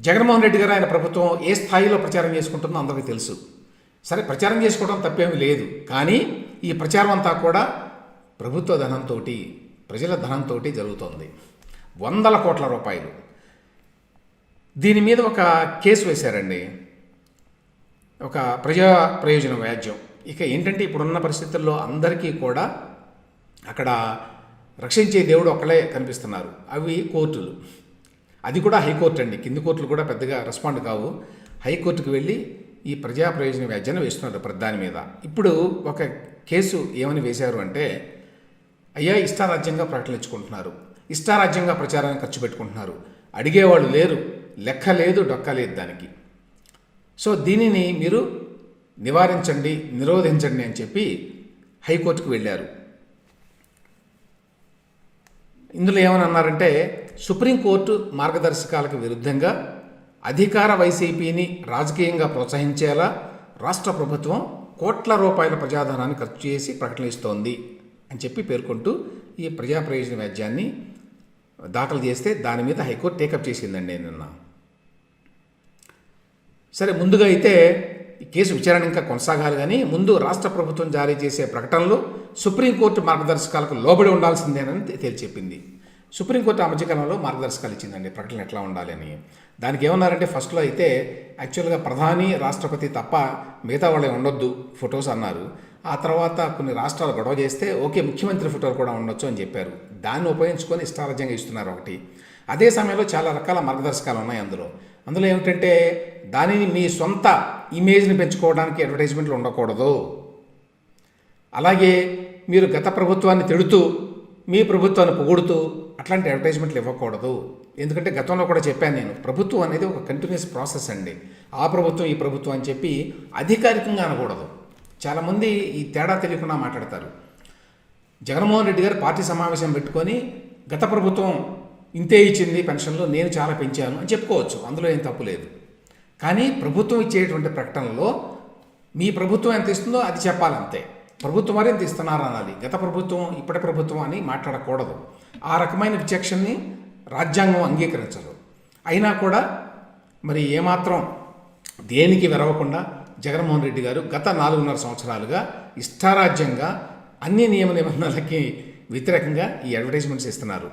జగన్మోహన్ రెడ్డి గారు ఆయన ప్రభుత్వం ఏ స్థాయిలో ప్రచారం చేసుకుంటుందో అందరికీ తెలుసు. సరే, ప్రచారం చేసుకోవడం తప్పేమీ లేదు. కానీ ఈ ప్రచారం అంతా కూడా ప్రభుత్వ ధనంతో, ప్రజల ధనంతో జరుగుతోంది. వందల కోట్ల రూపాయలు. దీని మీద ఒక కేసు వేశారండి, ఒక ప్రజా ప్రయోజన వ్యాజ్యం. ఇక ఏంటంటే ఇప్పుడున్న పరిస్థితుల్లో అందరికీ కూడా అక్కడ రక్షించే దేవుడు ఒక్కలే కనిపిస్తున్నారు, అవి కోర్టులు. అది కూడా హైకోర్టు అండి. కింది కోర్టులు కూడా పెద్దగా రెస్పాండ్ కావు. హైకోర్టుకు వెళ్ళి ఈ ప్రజా ప్రయోజన వ్యాజ్యాన్ని వేస్తున్నారు ప్రధాని మీద. ఇప్పుడు ఒక కేసు ఏమని వేశారు అంటే, అయ్యా ఇష్టారాజ్యంగా ప్రకటించుకుంటున్నారు, ఇష్టారాజ్యంగా ప్రచారాన్ని ఖర్చు పెట్టుకుంటున్నారు, అడిగేవాళ్ళు లేరు, లెక్క లేదు, డొక్క లేదు దానికి. సో దీనిని మీరు నివారించండి, నిరోధించండి అని చెప్పి హైకోర్టుకు వెళ్ళారు. ఇందులో ఏమని అన్నారంటే, సుప్రీంకోర్టు మార్గదర్శకాలకు విరుద్ధంగా అధికార వైసీపీని రాజకీయంగా ప్రోత్సహించేలా రాష్ట్ర ప్రభుత్వం కోట్ల రూపాయల ప్రజాధనాన్ని ఖర్చు చేసి ప్రకటనిస్తోంది అని చెప్పి పేర్కొంటూ ఈ ప్రజా ప్రయోజన వ్యాజ్యాన్ని దాఖలు చేస్తే దాని మీద హైకోర్టు టేకప్ చేసిందండి నిన్న. సరే, ముందుగా అయితే ఈ కేసు విచారణ ఇంకా కొనసాగాలి, కానీ ముందు రాష్ట్ర ప్రభుత్వం జారీ చేసే ప్రకటనలో సుప్రీంకోర్టు మార్గదర్శకాలకు లోబడి ఉండాల్సిందేనని తేల్చెప్పింది. సుప్రీంకోర్టు ఆ మధ్యకాలంలో మార్గదర్శకాలు ఇచ్చిందండి ప్రకటన ఎట్లా ఉండాలి అని. దానికి ఏమన్నారంటే, ఫస్ట్లో అయితే యాక్చువల్గా ప్రధాని, రాష్ట్రపతి తప్ప మిగతా వాళ్ళే ఉండొద్దు ఫొటోస్ అన్నారు. ఆ తర్వాత కొన్ని రాష్ట్రాలు గొడవ చేస్తే ఓకే ముఖ్యమంత్రి ఫోటోలు కూడా ఉండొచ్చు అని చెప్పారు. దాన్ని ఉపయోగించుకొని ఇష్టారాజ్యంగా ఇస్తున్నారు ఒకటి. అదే సమయంలో చాలా రకాల మార్గదర్శకాలు ఉన్నాయి అందులో ఏమిటంటే, దానిని మీ సొంత ఇమేజ్ని పెంచుకోవడానికి అడ్వర్టైజ్మెంట్లు ఉండకూడదు. అలాగే మీరు గత ప్రభుత్వాన్ని తిడుతూ మీ ప్రభుత్వాన్ని పొగుడుతూ అట్లాంటి అడ్వర్టైజ్మెంట్లు ఇవ్వకూడదు. ఎందుకంటే గతంలో కూడా చెప్పాను నేను, ప్రభుత్వం అనేది ఒక కంటిన్యూస్ ప్రాసెస్ అండి. ఆ ప్రభుత్వం ఈ ప్రభుత్వం అని చెప్పి అధికారికంగా అనకూడదు. చాలామంది ఈ తేడా తెలియకుండా మాట్లాడతారు. జగన్మోహన్ రెడ్డి గారు పార్టీ సమావేశం పెట్టుకొని గత ప్రభుత్వం ఇంతే ఇచ్చింది పెన్షన్లు, నేను చాలా పెంచాను అని చెప్పుకోవచ్చు, అందులో ఏం తప్పు లేదు. కానీ ప్రభుత్వం ఇచ్చేటువంటి ప్రకటనలో మీ ప్రభుత్వం ఎంత ఇస్తుందో అది చెప్పాలంతే. ప్రభుత్వం వారు ఎంత ఇస్తున్నారు అనాలి, గత ప్రభుత్వం ఇప్పటి ప్రభుత్వం అని మాట్లాడకూడదు. ఆ రకమైన విచక్షణని రాజ్యాంగం అంగీకరించదు. అయినా కూడా మరి ఏమాత్రం దేనికి వెరవకుండా జగన్మోహన్ రెడ్డి గారు గత 4.5 సంవత్సరాలుగా ఇష్టారాజ్యంగా అన్ని నియమ నిబంధనలకి వ్యతిరేకంగా ఈ అడ్వర్టైజ్మెంట్స్ ఇస్తున్నారు.